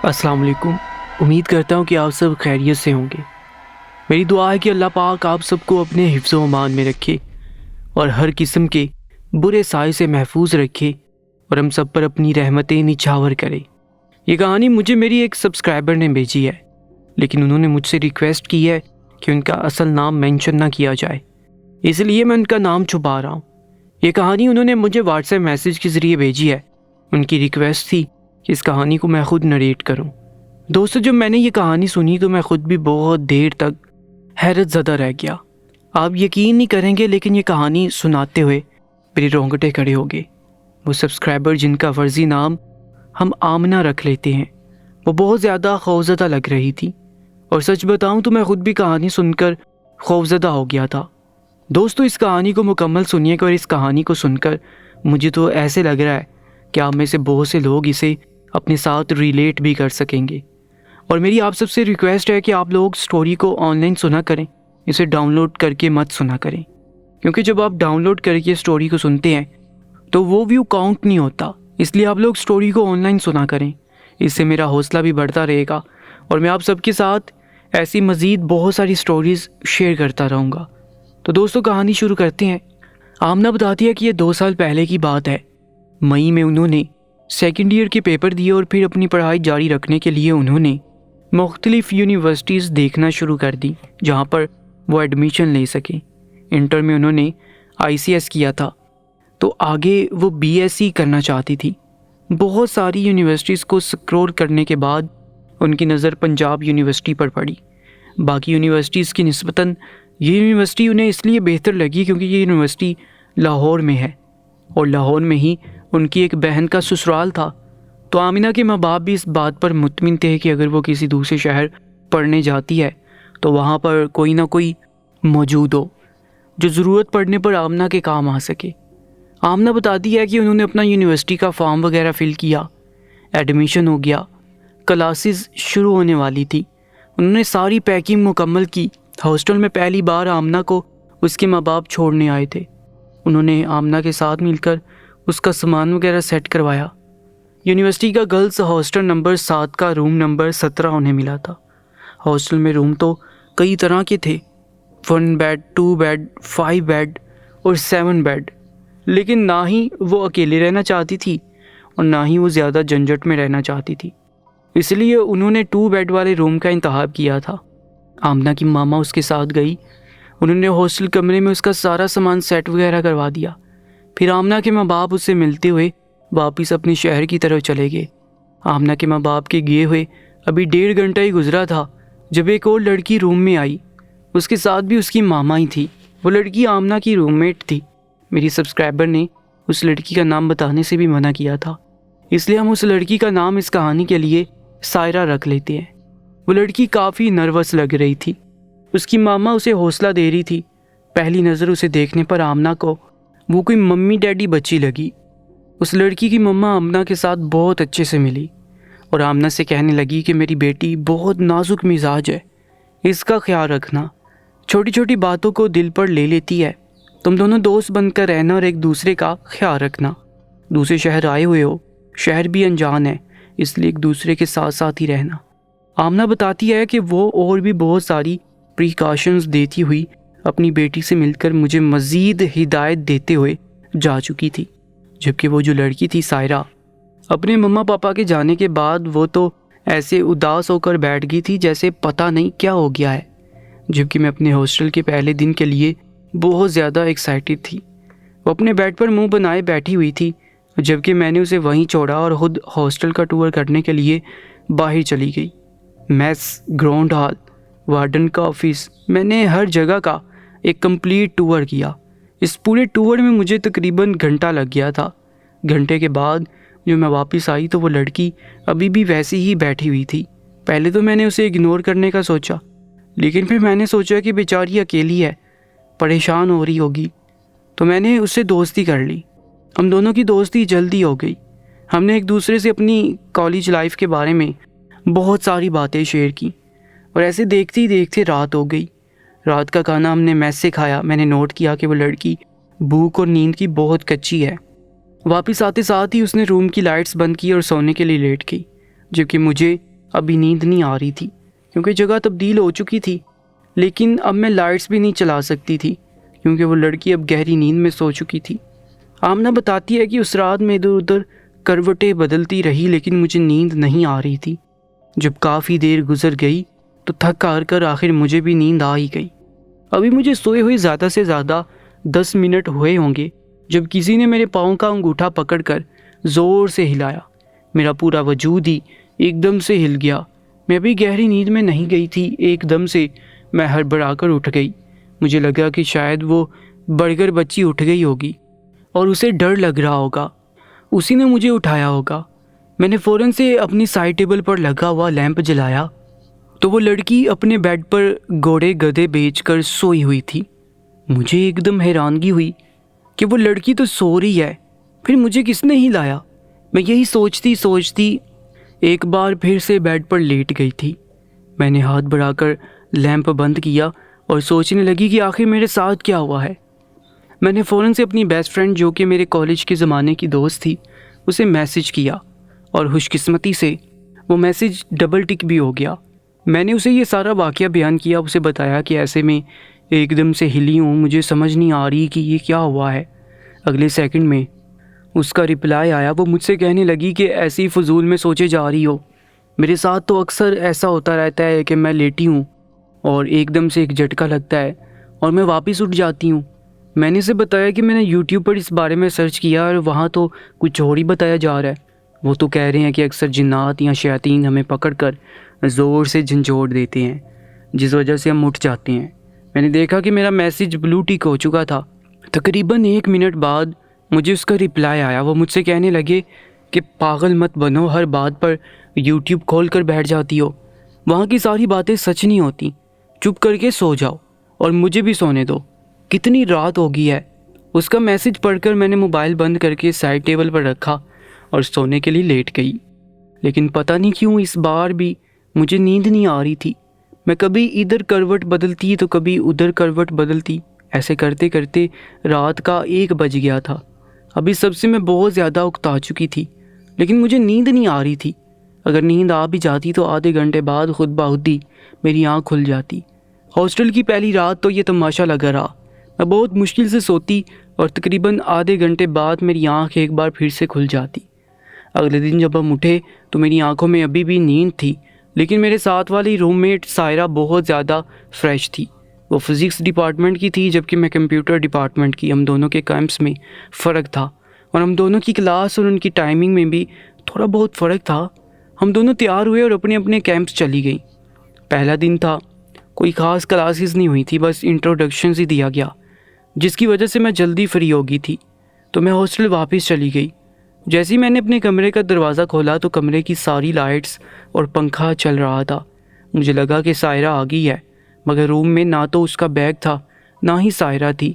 अस्सलाम वालेकुम। उम्मीद करता हूँ कि आप सब खैरियत से होंगे। मेरी दुआ है कि अल्लाह पाक आप सबको अपने हिफ्ज़ व अमान में रखे और हर किस्म के बुरे साए से महफूज रखे और हम सब पर अपनी रहमतें निछावर करे। ये कहानी मुझे मेरी एक सब्सक्राइबर ने भेजी है, लेकिन उन्होंने मुझसे रिक्वेस्ट की है कि उनका असल नाम मेंशन ना किया जाए, इसलिए मैं उनका नाम छुपा रहा हूँ। ये कहानी उन्होंने मुझे व्हाट्सएप मैसेज के ज़रिए भेजी है। उनकी रिक्वेस्ट थी कि इस कहानी को मैं ख़ुद नरेट करूं। दोस्तों, जब मैंने ये कहानी सुनी तो मैं ख़ुद भी बहुत देर तक हैरत ज़दा रह गया। आप यकीन नहीं करेंगे, लेकिन ये कहानी सुनाते हुए मेरे रोंगटे खड़े हो गए। वो सब्सक्राइबर जिनका फर्जी नाम हम आमना रख लेते हैं, वो बहुत ज़्यादा खौफज़दा लग रही थी और सच बताऊं तो मैं ख़ुद भी कहानी सुनकर खौफज़दा हो गया था। दोस्तों, इस कहानी को मुकम्मल सुनिएगा और इस कहानी को सुनकर मुझे तो ऐसे लग रहा है कि आप में से बहुत से लोग इसे अपने साथ रिलेट भी कर सकेंगे। और मेरी आप सबसे रिक्वेस्ट है कि आप लोग स्टोरी को ऑनलाइन सुना करें, इसे डाउनलोड करके मत सुना करें, क्योंकि जब आप डाउनलोड करके स्टोरी को सुनते हैं तो वो व्यू काउंट नहीं होता। इसलिए आप लोग स्टोरी को ऑनलाइन सुना करें, इससे मेरा हौसला भी बढ़ता रहेगा और मैं आप सबके साथ ऐसी मज़ीद बहुत सारी स्टोरीज़ शेयर करता रहूँगा। तो दोस्तों, कहानी शुरू करते हैं। आमना बताती है कि ये 2 साल पहले की बात है। मई में उन्होंने सेकेंड ईयर के पेपर दिए और फिर अपनी पढ़ाई जारी रखने के लिए उन्होंने मुख्तलिफ़ यूनिवर्सिटीज़ देखना शुरू कर दी जहाँ पर वो एडमिशन ले सकें। इंटर में उन्होंने ICS किया था, तो आगे वो BSc करना चाहती थी। बहुत सारी यूनिवर्सिटीज़ को स्क्रॉल करने के बाद उनकी नज़र पंजाब यूनिवर्सिटी पर पड़ी। बाकी यूनिवर्सिटीज़ की निस्बतन ये यूनिवर्सिटी उन्हें इसलिए बेहतर लगी क्योंकि ये यूनिवर्सिटी लाहौर में है और लाहौर में ही उनकी एक बहन का ससुराल था। तो आमिना के माँ बाप भी इस बात पर मुतमिन थे कि अगर वो किसी दूसरे शहर पढ़ने जाती है तो वहाँ पर कोई ना कोई मौजूद हो जो ज़रूरत पड़ने पर आमिना के काम आ सके। आमिना बताती है कि उन्होंने अपना यूनिवर्सिटी का फॉर्म वगैरह फ़िल किया, एडमिशन हो गया, क्लासेस शुरू होने वाली थी। उन्होंने सारी पैकिंग मुकम्मल की। हॉस्टल में पहली बार आमिना को उसके माँ बाप छोड़ने आए थे। उन्होंने आमिना के साथ मिलकर उसका सामान वगैरह सेट करवाया। यूनिवर्सिटी का गर्ल्स हॉस्टल नंबर 7 का रूम नंबर 17 उन्हें मिला था। हॉस्टल में रूम तो कई तरह के थे, 1 बेड, 2 बेड, 5 बेड और 7 बेड। लेकिन ना ही वो अकेले रहना चाहती थी और ना ही वो ज़्यादा झंझट में रहना चाहती थी, इसलिए उन्होंने 2 बेड वाले रूम का इंतखाब किया था। आमना की मामा उसके साथ गई। उन्होंने हॉस्टल कमरे में उसका सारा सामान सेट वगैरह करवा दिया। फिर आमना के माँ बाप उससे मिलते हुए वापस अपने शहर की तरफ चले गए। आमना के माँ बाप के गए हुए अभी 1.5 घंटा ही गुजरा था जब एक और लड़की रूम में आई। उसके साथ भी उसकी मामा ही थी। वो लड़की आमना की रूममेट थी। मेरी सब्सक्राइबर ने उस लड़की का नाम बताने से भी मना किया था, इसलिए हम उस लड़की का नाम इस कहानी के लिए सायरा रख लेते हैं। वो लड़की काफ़ी नर्वस लग रही थी। उसकी मामा उसे हौसला दे रही थी। पहली नज़र उसे देखने पर आमना को वो कोई मम्मी डैडी बच्ची लगी। उस लड़की की मम्मा आमना के साथ बहुत अच्छे से मिली और आमना से कहने लगी कि मेरी बेटी बहुत नाजुक मिजाज है, इसका ख्याल रखना, छोटी छोटी बातों को दिल पर ले लेती है। तुम दोनों दोस्त बनकर रहना और एक दूसरे का ख्याल रखना। दूसरे शहर आए हुए हो, शहर भी अनजान है, इसलिए एक दूसरे के साथ साथ ही रहना। आमना बताती है कि वो और भी बहुत सारी प्रिकॉशंस देती हुई अपनी बेटी से मिलकर मुझे मज़ीद हिदायत देते हुए जा चुकी थी। जबकि वो जो लड़की थी सायरा, अपने मम्मा पापा के जाने के बाद वो तो ऐसे उदास होकर बैठ गई थी जैसे पता नहीं क्या हो गया है। जबकि मैं अपने हॉस्टल के पहले दिन के लिए बहुत ज़्यादा एक्साइटेड थी। वो अपने बेड पर मुंह बनाए बैठी हुई थी, जबकि मैंने उसे वहीं छोड़ा और ख़ुद हॉस्टल का टूर करने के लिए बाहर चली गई। मेस, ग्राउंड हॉल, वार्डन का ऑफिस, मैंने हर जगह का एक कंप्लीट टूर किया। इस पूरे टूर में मुझे तकरीबन घंटा लग गया था। घंटे के बाद जो मैं वापस आई तो वो लड़की अभी भी वैसी ही बैठी हुई थी। पहले तो मैंने उसे इग्नोर करने का सोचा, लेकिन फिर मैंने सोचा कि बेचारी अकेली है, परेशान हो रही होगी, तो मैंने उससे दोस्ती कर ली। हम दोनों की दोस्ती जल्दी हो गई। हमने एक दूसरे से अपनी कॉलेज लाइफ के बारे में बहुत सारी बातें शेयर की और ऐसे देखते ही देखते रात हो गई। रात का खाना हमने मेस से खाया। मैंने नोट किया कि वो लड़की भूख और नींद की बहुत कच्ची है। वापस आते साथ ही उसने रूम की लाइट्स बंद की और सोने के लिए लेट गई, जबकि मुझे अभी नींद नहीं आ रही थी क्योंकि जगह तब्दील हो चुकी थी, लेकिन अब मैं लाइट्स भी नहीं चला सकती थी क्योंकि वो लड़की अब गहरी नींद में सो चुकी थी। आमना बताती है कि उस रात में इधर उधर करवटें बदलती रही लेकिन मुझे नींद नहीं आ रही थी। जब काफ़ी देर गुजर गई तो थक हार कर आखिर मुझे भी नींद आ ही गई। अभी मुझे सोए हुए ज़्यादा से ज़्यादा 10 मिनट हुए होंगे जब किसी ने मेरे पाँव का अंगूठा पकड़कर ज़ोर से हिलाया। मेरा पूरा वजूद ही एकदम से हिल गया। मैं अभी गहरी नींद में नहीं गई थी। एकदम से मैं हड़बड़ाकर उठ गई। मुझे लगा कि शायद वो बर्गर बच्ची उठ गई होगी और उसे डर लग रहा होगा, उसी ने मुझे उठाया होगा। मैंने फ़ौरन से अपनी साइड टेबल पर लगा हुआ लैंप जलाया तो वो लड़की अपने बेड पर घोड़े गधे बेचकर सोई हुई थी। मुझे एकदम हैरानगी हुई कि वो लड़की तो सो रही है, फिर मुझे किसने हिलाया। मैं यही सोचती सोचती एक बार फिर से बेड पर लेट गई थी। मैंने हाथ बढ़ाकर लैंप बंद किया और सोचने लगी कि आखिर मेरे साथ क्या हुआ है। मैंने फ़ौरन से अपनी बेस्ट फ्रेंड जो कि मेरे कॉलेज के ज़माने की दोस्त थी उसे मैसेज किया और खुशकिस्मती से वो मैसेज डबल टिक भी हो गया। मैंने उसे ये सारा वाक़या बयान किया, उसे बताया कि ऐसे में एकदम से हिली हूँ, मुझे समझ नहीं आ रही कि ये क्या हुआ है। अगले सेकंड में उसका रिप्लाई आया। वो मुझसे कहने लगी कि ऐसी फजूल में सोचे जा रही हो। मेरे साथ तो अक्सर ऐसा होता रहता है कि मैं लेटी हूँ और एकदम से एक झटका लगता है और मैं वापस उठ जाती हूँ। मैंने इसे बताया कि मैंने यूट्यूब पर इस बारे में सर्च किया और वहाँ तो कुछ और ही बताया जा रहा है। वो तो कह रहे हैं कि अक्सर जिन्नात या शैतान हमें पकड़कर ज़ोर से झंझोड़ देते हैं जिस वजह से हम उठ जाते हैं। मैंने देखा कि मेरा मैसेज ब्लू टिक हो चुका था। तकरीबन 1 मिनट बाद मुझे उसका रिप्लाई आया। वो मुझसे कहने लगे कि पागल मत बनो, हर बात पर यूट्यूब खोल कर बैठ जाती हो, वहाँ की सारी बातें सच नहीं होती, चुप करके सो जाओ और मुझे भी सोने दो, कितनी रात हो गई है। उसका मैसेज पढ़कर मैंने मोबाइल बंद करके साइड टेबल पर रखा और सोने के लिए लेट गई। लेकिन पता नहीं क्यों इस बार भी मुझे नींद नहीं आ रही थी। मैं कभी इधर करवट बदलती तो कभी उधर करवट बदलती। ऐसे करते करते रात का 1 बज गया था। अभी सबसे मैं बहुत ज़्यादा उकता चुकी थी लेकिन मुझे नींद नहीं आ रही थी। अगर नींद आ भी जाती तो आधे घंटे बाद खुद ब खुद ही मेरी आँख खुल जाती। हॉस्टल की पहली रात तो ये तमाशा लगा रहा। मैं बहुत मुश्किल से सोती और तकरीबन आधे घंटे बाद मेरी आँख एक बार फिर से खुल जाती। अगले दिन जब हम उठे तो मेरी आंखों में अभी भी नींद थी, लेकिन मेरे साथ वाली रूममेट सायरा बहुत ज़्यादा फ्रेश थी। वो फिज़िक्स डिपार्टमेंट की थी जबकि मैं कंप्यूटर डिपार्टमेंट की। हम दोनों के कैंप्स में फ़र्क था और हम दोनों की क्लास और उनकी टाइमिंग में भी थोड़ा बहुत फ़र्क था। हम दोनों तैयार हुए और अपने अपने कैंप्स चली गई। पहला दिन था, कोई ख़ास क्लासेस नहीं हुई थी, बस इंट्रोडक्शन ही दिया गया, जिसकी वजह से मैं जल्दी फ्री हो गई थी तो मैं हॉस्टल वापस चली गई। जैसे ही मैंने अपने कमरे का दरवाज़ा खोला तो कमरे की सारी लाइट्स और पंखा चल रहा था। मुझे लगा कि सायरा आ गई है, मगर रूम में ना तो उसका बैग था ना ही सायरा थी।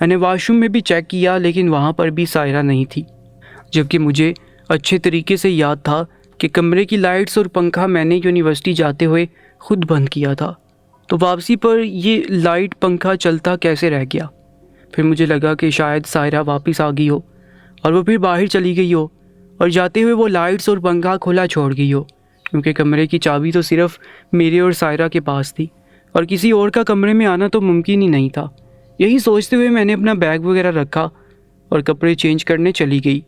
मैंने वॉशरूम में भी चेक किया लेकिन वहाँ पर भी सायरा नहीं थी, जबकि मुझे अच्छे तरीके से याद था कि कमरे की लाइट्स और पंखा मैंने यूनिवर्सिटी जाते हुए खुद बंद किया था। तो वापसी पर ये लाइट पंखा चलता कैसे रह गया। फिर मुझे लगा कि शायद सायरा वापस आ गई हो और वो फिर बाहर चली गई हो और जाते हुए वो लाइट्स और पंखा खुला छोड़ गई हो, क्योंकि कमरे की चाबी तो सिर्फ मेरे और सायरा के पास थी और किसी और का कमरे में आना तो मुमकिन ही नहीं था। यही सोचते हुए मैंने अपना बैग वगैरह रखा और कपड़े चेंज करने चली गई।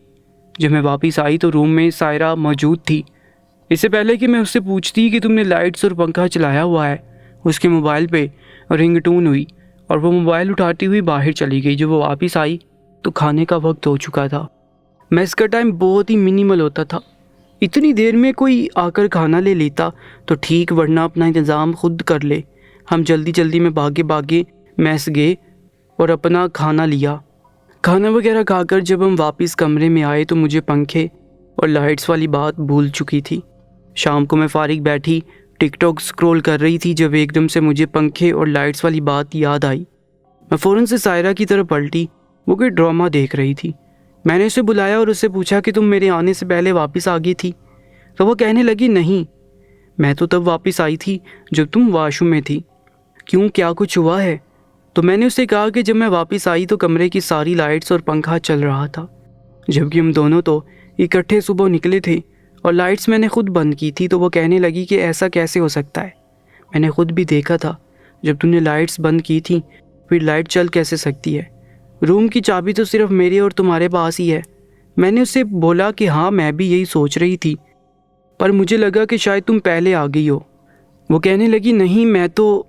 जब मैं वापस आई तो रूम में सायरा मौजूद थी। इससे पहले कि मैं उससे पूछती कि तुमने लाइट्स और पंखा चलाया हुआ है, उसके मोबाइल पे रिंगटोन हुई और वो मोबाइल उठाती हुई बाहर चली गई। जब वो वापस आई तो खाने का वक्त हो चुका था। मेस का टाइम बहुत ही मिनिमल होता था। इतनी देर में कोई आकर खाना ले लेता तो ठीक, वरना अपना इंतज़ाम खुद कर ले। हम जल्दी जल्दी में भागे भागे मेस गए और अपना खाना लिया। खाना वगैरह खाकर जब हम वापस कमरे में आए तो मुझे पंखे और लाइट्स वाली बात भूल चुकी थी। शाम को मैं फारिग बैठी टिकटॉक स्क्रॉल कर रही थी जब एकदम से मुझे पंखे और लाइट्स वाली बात याद आई। मैं फ़ौरन से सायरा की तरफ पलटी। वो कोई ड्रामा देख रही थी। मैंने उसे बुलाया और उससे पूछा कि तुम मेरे आने से पहले वापस आ गई थी। तो वो कहने लगी, नहीं, मैं तो तब वापस आई थी जब तुम वॉशरूम में थी। क्यों, क्या कुछ हुआ है? तो मैंने उससे कहा कि जब मैं वापस आई तो कमरे की सारी लाइट्स और पंखा चल रहा था, जबकि हम दोनों तो इकट्ठे सुबह निकले थे और लाइट्स मैंने खुद बंद की थी, तो वो कहने लगी कि ऐसा कैसे हो सकता है, मैंने खुद भी देखा था, जब तूने लाइट्स बंद की थी फिर लाइट चल कैसे सकती है, रूम की चाबी तो सिर्फ मेरे और तुम्हारे पास ही है। मैंने उससे बोला कि हाँ मैं भी यही सोच रही थी, पर मुझे लगा कि शायद तुम पहले आ गई हो। वो कहने लगी नहीं, मैं तो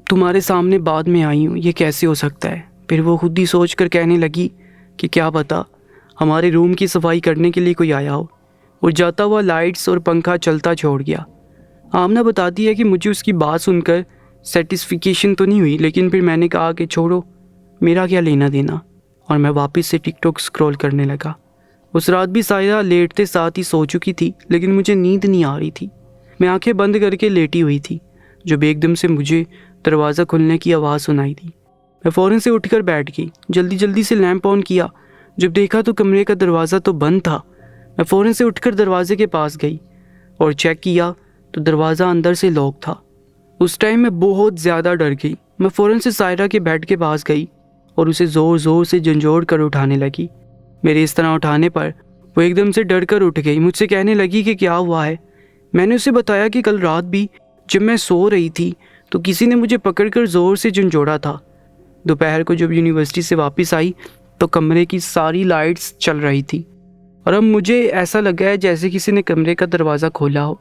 तुम्हारे सामने बाद में आई हूँ, ये कैसे हो सकता है। फिर वो खुद ही सोच कर कहने लगी कि क्या पता हमारे रूम की सफाई करने के लिए कोई आया हो, और जाता हुआ लाइट्स और पंखा चलता छोड़ गया। आमना बताती है कि मुझे उसकी बात सुनकर सेटिस्फिकेशन तो नहीं हुई, लेकिन फिर मैंने कहा कि छोड़ो, मेरा क्या लेना देना, और मैं वापस से टिकटॉक स्क्रॉल करने लगा। उस रात भी सायरा लेटते साथ ही सो चुकी थी, लेकिन मुझे नींद नहीं आ रही थी। मैं आंखें बंद करके लेटी हुई थी जब एकदम से मुझे दरवाज़ा खुलने की आवाज़ सुनाई दी। मैं फ़ौरन से उठकर बैठ गई, जल्दी जल्दी से लैंप ऑन किया। जब देखा तो कमरे का दरवाज़ा तो बंद था। मैं फ़ौरन से उठकर दरवाजे के पास गई और चेक किया तो दरवाज़ा अंदर से लॉक था। उस टाइम मैं बहुत ज़्यादा डर गई। मैं फ़ौरन से सायरा के बेड के पास गई और उसे ज़ोर ज़ोर से झंझोड़ कर उठाने लगी। मेरे इस तरह उठाने पर वो एकदम से डर कर उठ गई। मुझसे कहने लगी कि क्या हुआ है। मैंने उसे बताया कि कल रात भी जब मैं सो रही थी तो किसी ने मुझे पकड़कर ज़ोर से झंझोड़ा था। दोपहर को जब यूनिवर्सिटी से वापस आई तो कमरे की सारी लाइट्स चल रही थी और अब मुझे ऐसा लगा है जैसे किसी ने कमरे का दरवाज़ा खोला हो।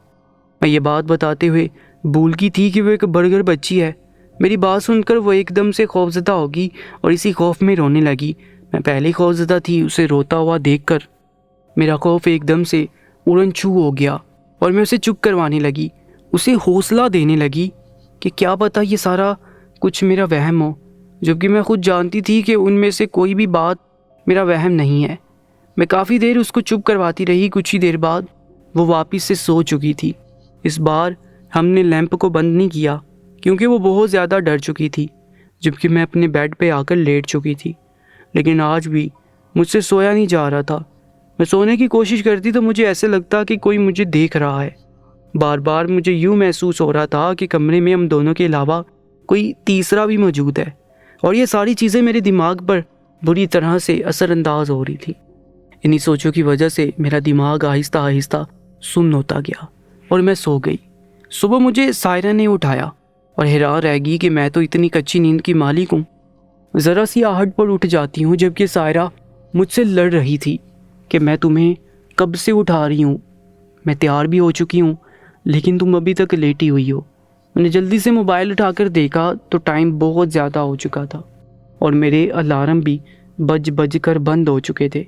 मैं ये बात बताते हुए भूल गई थी कि वो एक बर्गर बच्ची है। मेरी बात सुनकर वो एकदम से खौफजदा होगी और इसी खौफ में रोने लगी। मैं पहले ही खौफजदा थी, उसे रोता हुआ देखकर मेरा खौफ एकदम से उड़न छू हो गया और मैं उसे चुप करवाने लगी, उसे हौसला देने लगी कि क्या पता ये सारा कुछ मेरा वहम हो, जबकि मैं खुद जानती थी कि उनमें से कोई भी बात मेरा वहम नहीं है। मैं काफ़ी देर उसको चुप करवाती रही। कुछ ही देर बाद वो वापस से सो चुकी थी। इस बार हमने लैंप को बंद नहीं किया क्योंकि वो बहुत ज़्यादा डर चुकी थी, जबकि मैं अपने बेड पे आकर लेट चुकी थी। लेकिन आज भी मुझसे सोया नहीं जा रहा था। मैं सोने की कोशिश करती तो मुझे ऐसे लगता कि कोई मुझे देख रहा है। बार बार मुझे यूँ महसूस हो रहा था कि कमरे में हम दोनों के अलावा कोई तीसरा भी मौजूद है, और ये सारी चीज़ें मेरे दिमाग पर बुरी तरह से असरअंदाज हो रही थी। इन्हीं सोचों की वजह से मेरा दिमाग आहिस्ता आहिस्ता सुन्न होता गया और मैं सो गई। सुबह मुझे सायरा ने उठाया और हैरान रह गई कि मैं तो इतनी कच्ची नींद की मालिक हूँ। ज़रा सी आहट पर उठ जाती हूँ, जबकि सायरा मुझसे लड़ रही थी कि मैं तुम्हें कब से उठा रही हूँ, मैं तैयार भी हो चुकी हूँ, लेकिन तुम अभी तक लेटी हुई हो। मैंने जल्दी से मोबाइल उठाकर देखा तो टाइम बहुत ज़्यादा हो चुका था और मेरे अलार्म भी बज कर बंद हो चुके थे।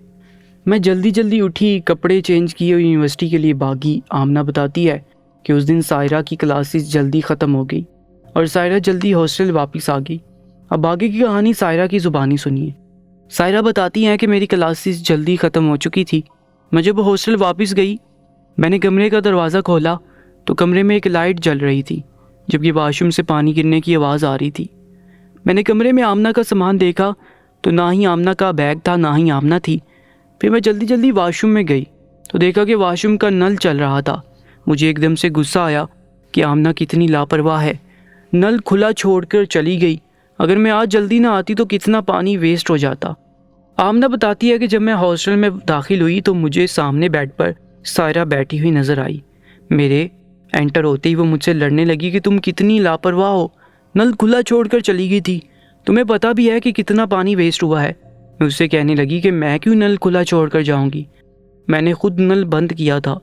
मैं जल्दी जल्दी उठी, कपड़े चेंज किए और यूनिवर्सिटी के लिए भागी। आमना बताती है कि उस दिन सायरा की क्लासेस जल्दी ख़त्म हो गई और सायरा जल्दी हॉस्टल वापस आ गई। अब आगे की कहानी सायरा की ज़ुबानी सुनिए। सायरा बताती हैं कि मेरी क्लासेस जल्दी ख़त्म हो चुकी थी। मैं जब हॉस्टल वापस गई, मैंने कमरे का दरवाज़ा खोला तो कमरे में एक लाइट जल रही थी, जबकि वाशरूम से पानी गिरने की आवाज़ आ रही थी। मैंने कमरे में आमना का सामान देखा तो ना ही आमना का बैग था ना ही आमना थी। फिर मैं जल्दी जल्दी वाशरूम में गई तो देखा कि वाशरूम का नल चल रहा था। मुझे एकदम से गुस्सा आया कि आमना कितनी लापरवाह है, नल खुला छोड़कर चली गई। अगर मैं आज जल्दी ना आती तो कितना पानी वेस्ट हो जाता। आमना बताती है कि जब मैं हॉस्टल में दाखिल हुई तो मुझे सामने बेड पर सायरा बैठी हुई नज़र आई। मेरे एंटर होते ही वो मुझसे लड़ने लगी कि तुम कितनी लापरवाह हो, नल खुला छोड़कर चली गई थी, तुम्हें पता भी है कि कितना पानी वेस्ट हुआ है। मैं उससे कहने लगी कि मैं क्यों नल खुला छोड़कर जाऊंगी, मैंने खुद नल बंद किया था।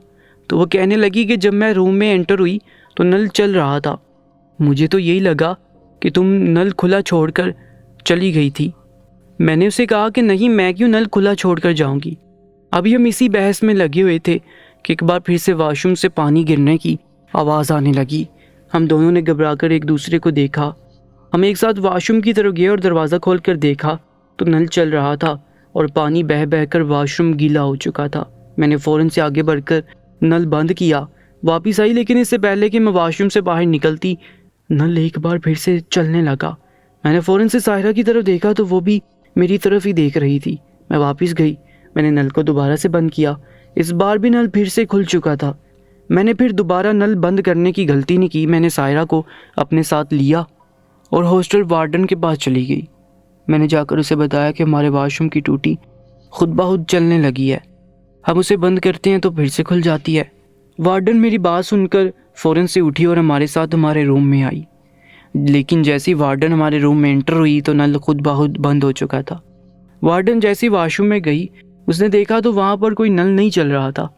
तो वो कहने लगी कि जब मैं रूम में एंटर हुई तो नल चल रहा था, मुझे तो यही लगा कि तुम नल खुला छोड़कर चली गई थी। मैंने उसे कहा कि नहीं, मैं क्यों नल खुला छोड़कर जाऊंगी। अभी हम इसी बहस में लगे हुए थे कि एक बार फिर से वाशरूम से पानी गिरने की आवाज़ आने लगी। हम दोनों ने घबराकर एक दूसरे को देखा। हम एक साथ वाशरूम की तरफ गए और दरवाज़ा खोलकर देखा तो नल चल रहा था और पानी बह बह कर वाशरूम गीला हो चुका था। मैंने फ़ौरन से आगे बढ़कर नल बंद किया, वापस आई, लेकिन इससे पहले कि मैं वाशरूम से बाहर निकलती नल एक बार फिर से चलने लगा। मैंने फ़ौरन से सायरा की तरफ देखा तो वो भी मेरी तरफ ही देख रही थी। मैं वापस गई, मैंने नल को दोबारा से बंद किया। इस बार भी नल फिर से खुल चुका था। मैंने फिर दोबारा नल बंद करने की गलती नहीं की। मैंने सायरा को अपने साथ लिया और हॉस्टल वार्डन के पास चली गई। मैंने जाकर उसे बताया कि हमारे वाशरूम की टूटी खुद ब खुद चलने लगी है, हम उसे बंद करते हैं तो फिर से खुल जाती है। वार्डन मेरी बात सुनकर फ़ौरन से उठी और हमारे साथ हमारे रूम में आई। लेकिन जैसे ही वार्डन हमारे रूम में एंटर हुई तो नल खुद ब खुद बंद हो चुका था। वार्डन जैसे ही वॉशरूम में गई, उसने देखा तो वहाँ पर कोई नल नहीं चल रहा था।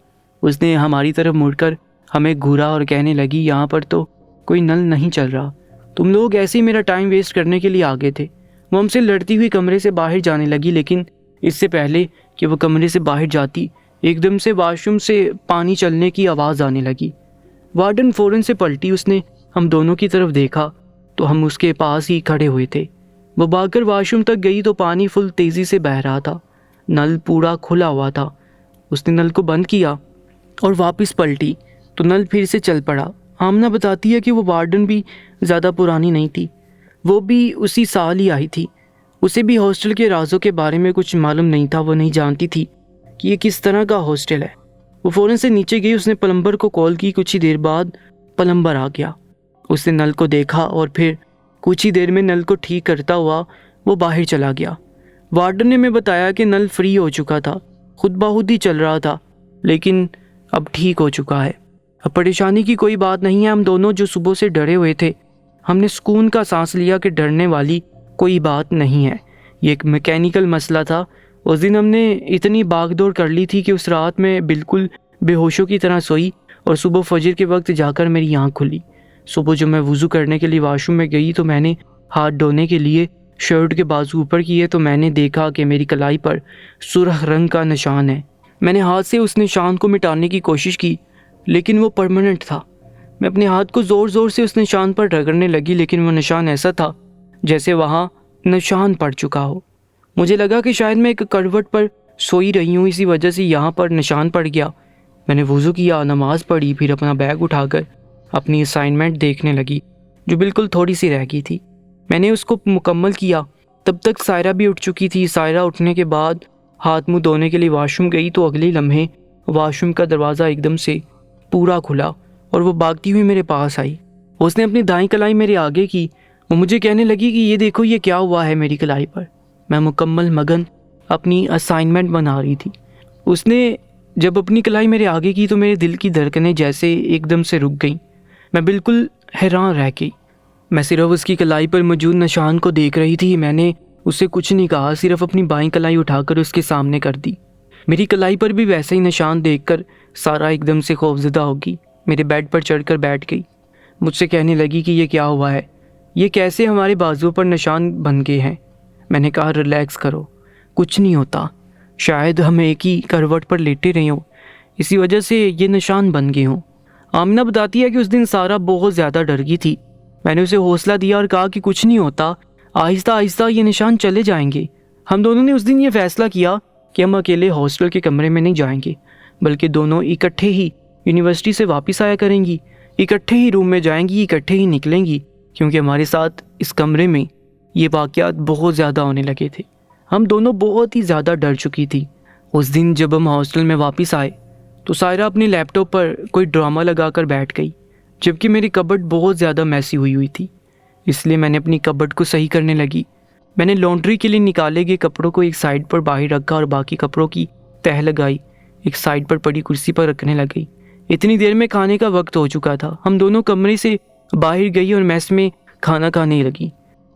उसने हमारी तरफ मुड़कर हमें घूरा और कहने लगी, यहाँ पर तो कोई नल नहीं चल रहा, तुम लोग ऐसे ही मेरा टाइम वेस्ट करने के लिए आ गए थे। वो हमसे लड़ती हुई कमरे से बाहर जाने लगी, लेकिन इससे पहले कि वो कमरे से बाहर जाती, एकदम से वॉशरूम से पानी चलने की आवाज़ आने लगी। वार्डन फ़ौरन से पलटी, उसने हम दोनों की तरफ देखा तो हम उसके पास ही खड़े हुए थे। वो भागकर वॉशरूम तक गई तो पानी फुल तेज़ी से बह रहा था, नल पूरा खुला हुआ था। उसने नल को बंद किया और वापस पलटी तो नल फिर से चल पड़ा। आमना बताती है कि वो वार्डन भी ज़्यादा पुरानी नहीं थी, वो भी उसी साल ही आई थी। उसे भी हॉस्टल के राजों के बारे में कुछ मालूम नहीं था। वो नहीं जानती थी कि ये किस तरह का हॉस्टल है। वो फ़ौरन से नीचे गई, उसने प्लम्बर को कॉल की। कुछ ही देर बाद प्लम्बर आ गया। उसने नल को देखा और फिर कुछ ही देर में नल को ठीक करता हुआ वो बाहर चला गया। वार्डन ने हमें बताया कि नल फ्री हो चुका था, खुद ब खुद ही चल रहा था, लेकिन अब ठीक हो चुका है। अब परेशानी की कोई बात नहीं है। हम दोनों जो सुबह से डरे हुए थे, हमने सुकून का सांस लिया कि डरने वाली कोई बात नहीं है, ये एक मैकेनिकल मसला था। उस दिन हमने इतनी भागदौड़ कर ली थी कि उस रात में बिल्कुल बेहोशों की तरह सोई और सुबह फजर के वक्त जाकर मेरी आँख खुली। सुबह जब मैं वज़ू करने के लिए वॉशरूम में गई तो मैंने हाथ धोने के लिए शर्ट के बाजू ऊपर किए तो मैंने देखा कि मेरी कलाई पर सुर्ख रंग का निशान है। मैंने हाथ से उस निशान को मिटाने की कोशिश की, लेकिन वो परमानेंट था। मैं अपने हाथ को ज़ोर ज़ोर से उस निशान पर रगड़ने लगी, लेकिन वो निशान ऐसा था जैसे वहाँ निशान पड़ चुका हो। मुझे लगा कि शायद मैं एक करवट पर सोई रही हूँ, इसी वजह से यहाँ पर निशान पड़ गया। मैंने वज़ू किया, नमाज़ पढ़ी, फिर अपना बैग उठाकर अपनी असाइनमेंट देखने लगी जो बिल्कुल थोड़ी सी रह गई थी। मैंने उसको मुकम्मल किया। तब तक सायरा भी उठ चुकी थी। सायरा उठने के बाद हाथ मुंह धोने के लिए वॉशरूम गई तो अगले लम्हे वॉशरूम का दरवाज़ा एकदम से पूरा खुला और वो भागती हुई मेरे पास आई। उसने अपनी दाईं कलाई मेरे आगे की। वो मुझे कहने लगी कि ये देखो ये क्या हुआ है मेरी कलाई पर। मैं मुकम्मल मगन अपनी असाइनमेंट बना रही थी। उसने जब अपनी कलाई मेरे आगे की तो मेरे दिल की धड़कनें जैसे एकदम से रुक गईं। मैं बिल्कुल हैरान रह गई। मैं सिर्फ उसकी कलाई पर मौजूद निशान को देख रही थी। मैंने उससे कुछ नहीं कहा, सिर्फ अपनी बाईं कलाई उठाकर उसके सामने कर दी। मेरी कलाई पर भी वैसे ही निशान देखकर सारा एकदम से खौफजदा होगी। मेरे बेड पर चढ़कर बैठ गई। मुझसे कहने लगी कि ये क्या हुआ है, ये कैसे हमारे बाजुओं पर निशान बन गए हैं। मैंने कहा रिलैक्स करो, कुछ नहीं होता, शायद हम एक ही करवट पर लेटे रहे हों, इसी वजह से ये निशान बन गए हों। आमिना बताती है कि उस दिन सारा बहुत ज़्यादा डर गई थी। मैंने उसे हौसला दिया और कहा कि कुछ नहीं होता, आहिस्ता आहिस्ता ये निशान चले जाएंगे। हम दोनों ने उस दिन ये फैसला किया कि हम अकेले हॉस्टल के कमरे में नहीं जाएंगे, बल्कि दोनों इकट्ठे ही यूनिवर्सिटी से वापस आया करेंगी, इकट्ठे ही रूम में जाएंगी, इकट्ठे ही निकलेंगी, क्योंकि हमारे साथ इस कमरे में ये वाक़यात बहुत ज़्यादा होने लगे थे। हम दोनों बहुत ही ज़्यादा डर चुकी थी। उस दिन जब हम हॉस्टल में वापस आए तो सायरा अपने लैपटॉप पर कोई ड्रामा लगाकर बैठ गई, जबकि मेरी कबर्ड बहुत ज़्यादा मैसी हुई थी। इसलिए मैंने अपनी कबर्ड को सही करने लगी। मैंने लॉन्ड्री के लिए निकाले गए कपड़ों को एक साइड पर बाहर रखा और बाकी कपड़ों की तह लगाई, एक साइड पर पड़ी कुर्सी पर रखने लगी। इतनी देर में खाने का वक्त हो चुका था। हम दोनों कमरे से बाहर गई और मेस में खाना खाने लगी।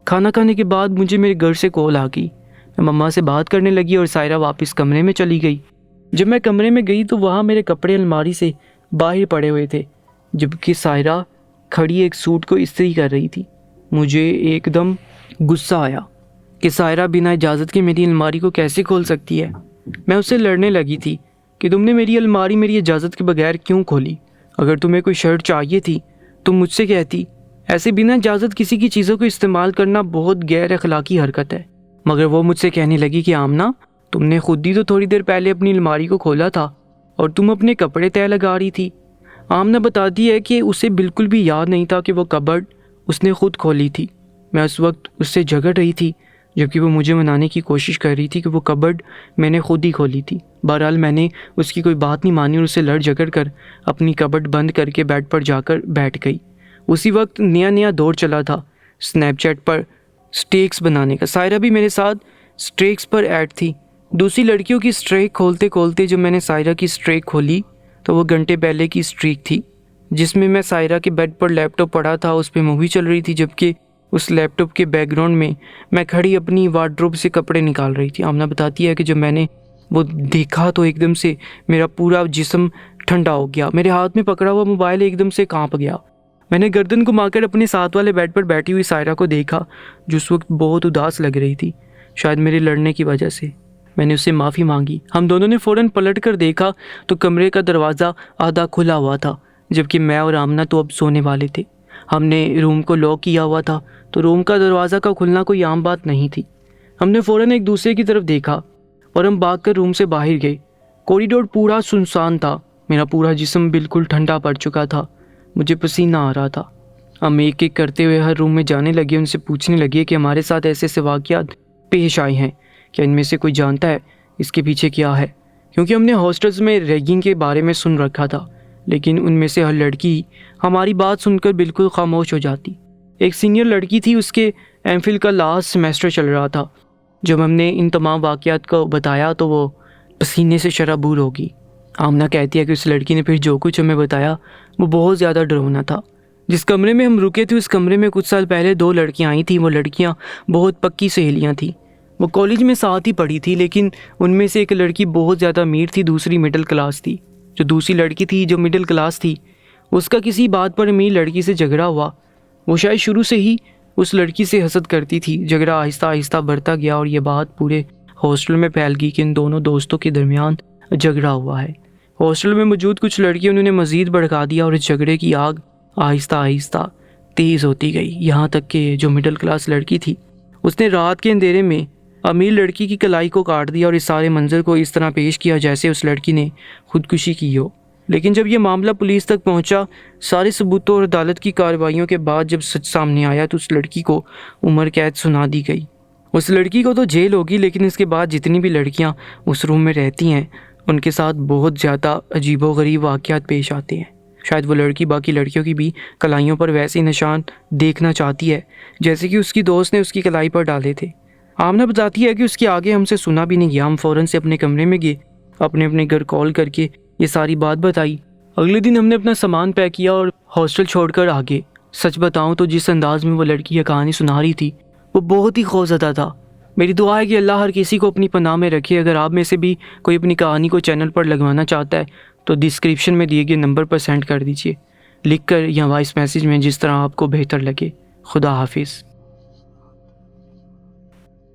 खाना खाने के बाद मुझे मेरे घर से कॉल आ गई। मैं मम्मा से बात करने लगी और सायरा वापस कमरे में चली गई। जब मैं कमरे में गई तो वहाँ मेरे कपड़े अलमारी से बाहर पड़े हुए थे, जबकि सायरा खड़ी एक सूट को इस्त्री कर रही थी। मुझे एकदम गुस्सा आया कि सायरा बिना इजाज़त के मेरी अलमारी को कैसे खोल सकती है। मैं उससे लड़ने लगी थी कि तुमने मेरी अलमारी मेरी इजाज़त के बगैर क्यों खोली। अगर तुम्हें कोई शर्ट चाहिए थी तो मुझसे कहती। ऐसे बिना इजाज़त किसी की चीज़ों को इस्तेमाल करना बहुत गैर अखलाकी हरकत है। मगर वो मुझसे कहने लगी कि आमना, तुमने खुद ही तो थोड़ी देर पहले अपनी अलमारी को खोला था और तुम अपने कपड़े तय लगा रही थी। आमना बताती है कि उसे बिल्कुल भी याद नहीं था कि वो कबर्ड उसने खुद खोली थी। मैं उस वक्त उससे झगड़ रही थी, जबकि वो मुझे मनाने की कोशिश कर रही थी कि वो कबर्ड मैंने खुद ही खोली थी। बहरहाल मैंने उसकी कोई बात नहीं मानी और उससे लड़ झगड़ कर अपनी कबर्ड बंद करके बेड पर जाकर बैठ गई। उसी वक्त नया नया दौर चला था स्नैपचैट पर स्ट्रेक्स बनाने का। सायरा भी मेरे साथ स्ट्रेक्स पर ऐड थी। दूसरी लड़कियों की स्ट्रेक खोलते खोलते जब मैंने सायरा की स्ट्रेक खोली तो वो घंटे पहले की स्ट्रीक थी जिसमें मैं सायरा के बेड पर लैपटॉप पड़ा था, उस पर मूवी चल रही थी, जबकि उस लैपटॉप के बैकग्राउंड में मैं खड़ी अपनी वार्डरोब से कपड़े निकाल रही थी। आमना बताती है कि जब मैंने वो देखा तो एकदम से मेरा पूरा जिस्म ठंडा हो गया। मेरे हाथ में पकड़ा हुआ मोबाइल एकदम से कांप गया। मैंने गर्दन घुमाकर अपने साथ वाले बेड पर बैठी हुई सायरा को देखा, जो उस वक्त बहुत उदास लग रही थी, शायद मेरे लड़ने की वजह से। मैंने उससे माफ़ी मांगी। हम दोनों ने फ़ौरन पलट कर देखा तो कमरे का दरवाज़ा आधा खुला हुआ था, जबकि मैं और आमना तो अब सोने वाले थे। हमने रूम को लॉक किया हुआ था, तो रूम का दरवाज़ा का खुलना कोई आम बात नहीं थी। हमने फ़ौरन एक दूसरे की तरफ देखा और हम भागकर रूम से बाहर गए। कॉरिडोर पूरा सुनसान था। मेरा पूरा जिस्म बिल्कुल ठंडा पड़ चुका था, मुझे पसीना आ रहा था। हम एक एक करते हुए हर रूम में जाने लगे, उनसे पूछने लगे कि हमारे साथ ऐसे ऐसे वाक़यात पेश आए हैं, क्या इनमें से कोई जानता है इसके पीछे क्या है। क्योंकि हमने हॉस्टल्स में रैगिंग के बारे में सुन रखा था, लेकिन उनमें से हर लड़की हमारी बात सुनकर बिल्कुल खामोश हो जाती। एक सीनियर लड़की थी, उसके एमफिल का लास्ट सेमेस्टर चल रहा था। जब हमने इन तमाम वाक़यात को बताया तो वो पसीने से शराबूर होगी। आमना कहती है कि उस लड़की ने फिर जो कुछ हमें बताया वो बहुत ज़्यादा डरावना था। जिस कमरे में हम रुके थे उस कमरे में कुछ साल पहले 2 लड़कियां आई थीं। वो लड़कियां बहुत पक्की सहेलियां थीं। वो कॉलेज में साथ ही पढ़ी थी, लेकिन उनमें से एक लड़की बहुत ज़्यादा अमीर थी, दूसरी मिडिल क्लास थी। जो दूसरी लड़की थी, जो मिडिल क्लास थी, उसका किसी बात पर अमीर लड़की से झगड़ा हुआ। वो शायद शुरू से ही उस लड़की से हसद करती थी। झगड़ा आहिस्ता आहिस्ता बढ़ता गया और ये बात पूरे हॉस्टल में फैल गई कि इन दोनों दोस्तों के दरमियान झगड़ा हुआ है। हॉस्टल में मौजूद कुछ लड़कियों उन्होंने मज़ीद भड़का दिया और इस झगड़े की आग आहिस्ता आहिस्ता तेज़ होती गई। यहाँ तक कि जो मिडिल क्लास लड़की थी उसने रात के अंधेरे में अमीर लड़की की कलाई को काट दिया और इस सारे मंजर को इस तरह पेश किया जैसे उस लड़की ने खुदकुशी की हो। लेकिन जब यह मामला पुलिस तक पहुंचा, सारे सबूतों और अदालत की कार्रवाइयों के बाद जब सच सामने आया तो उस लड़की को उम्र कैद सुना दी गई। उस लड़की को तो जेल होगी, लेकिन इसके बाद जितनी भी लड़कियां उस रूम में रहती हैं उनके साथ बहुत ज़्यादा अजीबोगरीब वाक़यात पेश आते हैं। शायद वो लड़की बाकी लड़कियों की भी कलाइयों पर वैसे ही निशान देखना चाहती है जैसे कि उसकी दोस्त ने उसकी कलाई पर डाले थे। आमना बताती है कि उसके आगे हमसे सुना भी नहीं गया। हम फ़ौरन से अपने कमरे में गए, अपने अपने घर कॉल करके ये सारी बात बताई। अगले दिन हमने अपना सामान पैक किया और हॉस्टल छोड़कर आ गए। सच बताऊं तो जिस अंदाज में वो लड़की यह कहानी सुना रही थी वो बहुत ही खौफज़दा था। मेरी दुआ है कि अल्लाह हर किसी को अपनी पनाह में रखे। अगर आप में से भी कोई अपनी कहानी को चैनल पर लगवाना चाहता है तो डिस्क्रिप्शन में दिए गए नंबर पर सेंड कर दीजिए, लिख कर या वॉइस मैसेज में, जिस तरह आपको बेहतर लगे। खुदा हाफिज़।